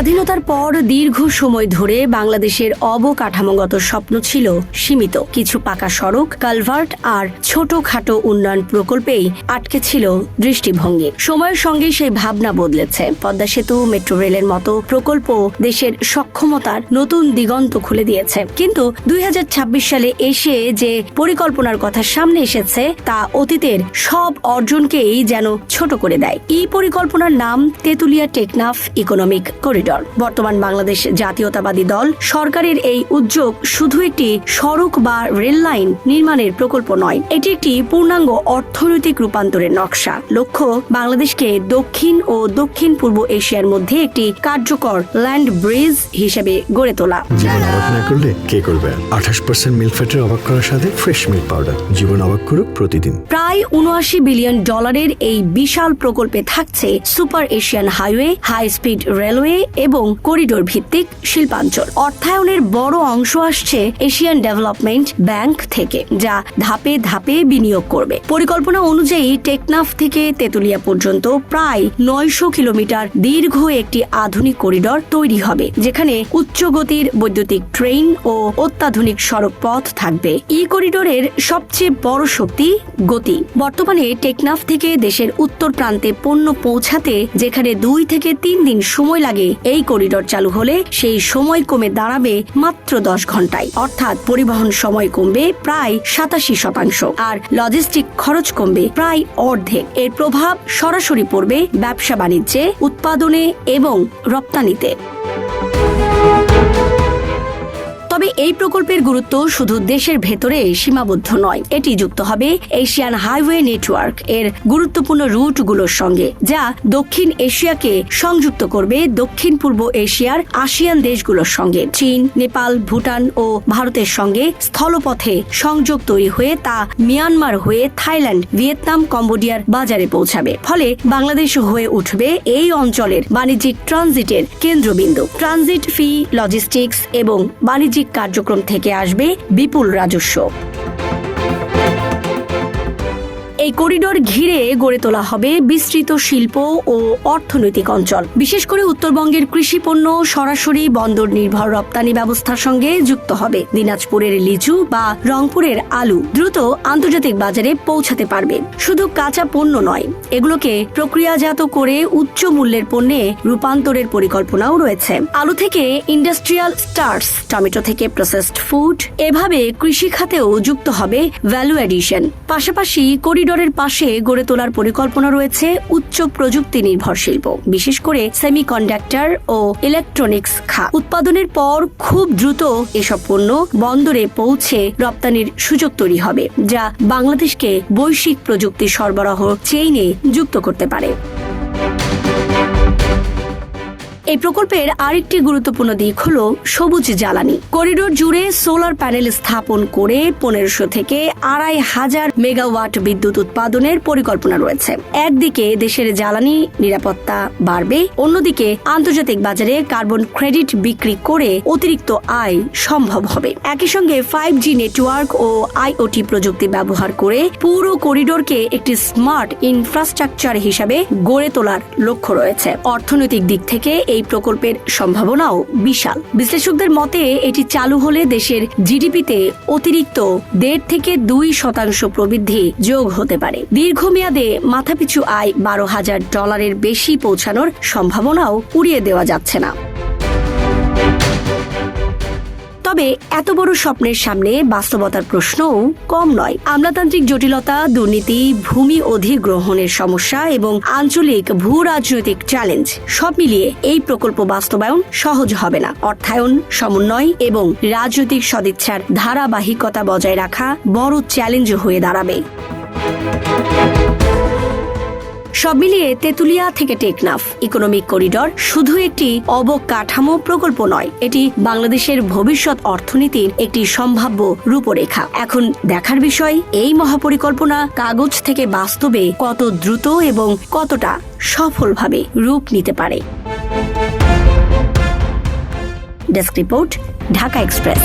স্বাধীনতার পর দীর্ঘ সময় ধরে বাংলাদেশের অবকাঠামোগত স্বপ্ন ছিল সীমিত। কিছু পাকা সড়ক, কালভার্ট আর ছোটখাটো উন্নয়ন প্রকল্পেই আটকে ছিল দৃষ্টিভঙ্গি। সময়ের সঙ্গে সেই ভাবনা বদলেছে। পদ্মা সেতু, মেট্রো রেলের মতো প্রকল্প দেশের সক্ষমতার নতুন দিগন্ত খুলে দিয়েছে। কিন্তু 2026 সালে এসে যে পরিকল্পনার কথা সামনে এসেছে তা অতীতের সব অর্জনকেই যেন ছোট করে দেয়। এই পরিকল্পনার নাম তেতুলিয়া টেকনাফ ইকোনমিক করিডর। বর্তমান বাংলাদেশ জাতীয়তাবাদী দল সরকারের এই উদ্যোগ শুধু একটি সড়ক বা রেল লাইন নির্মাণের প্রকল্প নয়, এটি একটি পূর্ণাঙ্গ অর্থনৈতিক রূপান্তরের নকশা। লক্ষ্য বাংলাদেশকে দক্ষিণ ও দক্ষিণ পূর্ব এশিয়ার মধ্যে একটি কার্যকর ল্যান্ড ব্রিজ হিসেবে গড়ে তোলা। জীবন অবাক না করলে কে করবে? 28% মিল্ক ফ্যাটের অবাক করার সাথে ফ্রেশ মিল্ক পাউডার। জীবন অবাক করুক প্রতিদিন। প্রায় 79 বিলিয়ন ডলারের এই বিশাল প্রকল্পে থাকছে super Asian highway, high speed railway এবং করিডোর ভিত্তিক শিল্পাঞ্চল। অর্থায়নের বড় অংশ আসছে এশিয়ান ডেভেলপমেন্ট ব্যাংক থেকে, যা ধাপে ধাপে বিনিয়োগ করবে। পরিকল্পনা অনুযায়ী টেকনাফ থেকে তেতুলিয়া পর্যন্ত প্রায় 900 কিলোমিটার দীর্ঘ একটি আধুনিক করিডর তৈরি হবে, যেখানে উচ্চ গতির বৈদ্যুতিক ট্রেন ও অত্যাধুনিক সড়ক পথ থাকবে। এই করিডোরের সবচেয়ে বড় শক্তি গতি। বর্তমানে টেকনাফ থেকে দেশের উত্তর প্রান্তে পণ্য পৌঁছাতে যেখানে 2 থেকে 3 দিন সময় লাগে, এই করিডোর চালু হলে সেই সময় কমে দাঁড়াবে মাত্র 10 ঘন্টায়। অর্থাৎ পরিবহন সময় কমবে প্রায় 87% আর লজিস্টিক খরচ কমবে প্রায় অর্ধেক। এর প্রভাব সরাসরি পড়বে ব্যবসা বাণিজ্যে, উৎপাদনে এবং রপ্তানিতে। তবে এই প্রকল্পের গুরুত্ব শুধু দেশের ভেতরে সীমাবদ্ধ নয়, এটি যুক্ত হবে এশিয়ান হাইওয়ে নেটওয়ার্ক এর গুরুত্বপূর্ণ রুটগুলোর সঙ্গে, যা দক্ষিণ এশিয়াকে সংযুক্ত করবে দক্ষিণ পূর্ব এশিয়ার আসিয়ান দেশগুলোর সঙ্গে। চীন, নেপাল, ভুটান ও ভারতের সঙ্গে স্থলপথে সংযোগ তৈরি হয়ে তা মিয়ানমার হয়ে থাইল্যান্ড, ভিয়েতনাম, কম্বোডিয়ার বাজারে পৌঁছাবে। ফলে বাংলাদেশ হয়ে উঠবে এই অঞ্চলের বাণিজ্যিক ট্রানজিটের কেন্দ্রবিন্দু। ট্রানজিট ফি, লজিস্টিক্স এবং বাণিজ্যিক কার্যক্রম থেকে আসবে বিপুল রাজস্ব। এই করিডোর ঘিরে গড়ে তোলা হবে বিস্তৃত শিল্প ও অর্থনৈতিক অঞ্চল। বিশেষ করে উত্তরবঙ্গের কৃষি পণ্য সরাসরি বন্দর নির্ভর রপ্তানি ব্যবস্থার সঙ্গে যুক্ত হবে। দিনাজপুরের লিচু বা রংপুরের আলু দ্রুত আন্তর্জাতিক বাজারে পৌঁছাতে পারবে। শুধু কাঁচা পণ্য নয়, এগুলোকে প্রক্রিয়াজাত করে উচ্চ মূল্যের পণ্যে রূপান্তরের পরিকল্পনাও রয়েছে। আলু থেকে ইন্ডাস্ট্রিয়াল স্টার্চ, টমেটো থেকে প্রসেসড ফুড, এভাবে কৃষি খাতেও যুক্ত হবে ভ্যালু এডিশন। পাশাপাশি করিডোরের পাশে গড়ে তোলার পরিকল্পনা রয়েছে উচ্চ প্রযুক্তি নির্ভর শিল্প, বিশেষ করে সেমিকন্ডাক্টর ও ইলেকট্রনিক্স খাত। উৎপাদনের পর খুব দ্রুত এসব পণ্য বন্দরে পৌঁছে রপ্তানির সুযোগ তৈরি হবে, যা বাংলাদেশকে বৈশ্বিক প্রযুক্তি সরবরাহ চেইনে যুক্ত করতে পারে। এই প্রকল্পের আরেকটি গুরুত্বপূর্ণ দিক হল সবুজ জ্বালানি। করিডোর জুড়ে সোলার প্যানেল স্থাপন করে 1500 থেকে 2500 মেগাওয়াট বিদ্যুৎ উৎপাদনের পরিকল্পনা রয়েছে। একদিকে দেশের জ্বালানি নিরাপত্তা বাড়বে, অন্যদিকে আন্তর্জাতিক বাজারে কার্বন ক্রেডিট বিক্রি করে অতিরিক্ত আয় সম্ভব হবে। একই সঙ্গে 5G নেটওয়ার্ক ও IoT প্রযুক্তি ব্যবহার করে পুরো করিডোরকে একটি স্মার্ট ইনফ্রাস্ট্রাকচার হিসাবে গড়ে তোলার লক্ষ্য রয়েছে। অর্থনৈতিক দিক থেকে এই প্রকল্পের সম্ভাবনাও বিশাল। বিশ্লেষকদের মতে এটি চালু হলে দেশের জিডিপিতে অতিরিক্ত 1.5 থেকে 2% প্রবৃদ্ধি যোগ হতে পারে। দীর্ঘমেয়াদে মাথাপিছু আয় $12,000 বেশি পৌঁছানোর সম্ভাবনাও উড়িয়ে দেওয়া যাচ্ছে না। তবে এত বড় স্বপ্নের সামনে বাস্তবতার প্রশ্নও কম নয়। আমলাতান্ত্রিক জটিলতা, দুর্নীতি, ভূমি অধিগ্রহণের সমস্যা এবং আঞ্চলিক ভূ রাজনৈতিক চ্যালেঞ্জ সব মিলিয়ে এই প্রকল্প বাস্তবায়ন সহজ হবে না। অর্থায়ন, সমন্বয় এবং রাজনৈতিক সদিচ্ছার ধারাবাহিকতা বজায় রাখা বড় চ্যালেঞ্জ হয়ে দাঁড়াবে। সব মিলিয়ে তেতুলিয়া থেকে টেকনাফ ইকোনমিক করিডর শুধু একটি অবকাঠামো প্রকল্প নয়, এটি বাংলাদেশের ভবিষ্যৎ অর্থনীতির একটি সম্ভাব্য রূপরেখা। এখন দেখার বিষয় এই মহাপরিকল্পনা কাগজ থেকে বাস্তবে কত দ্রুত এবং কতটা সফলভাবে রূপ নিতে পারে। Desk report, Dhaka express.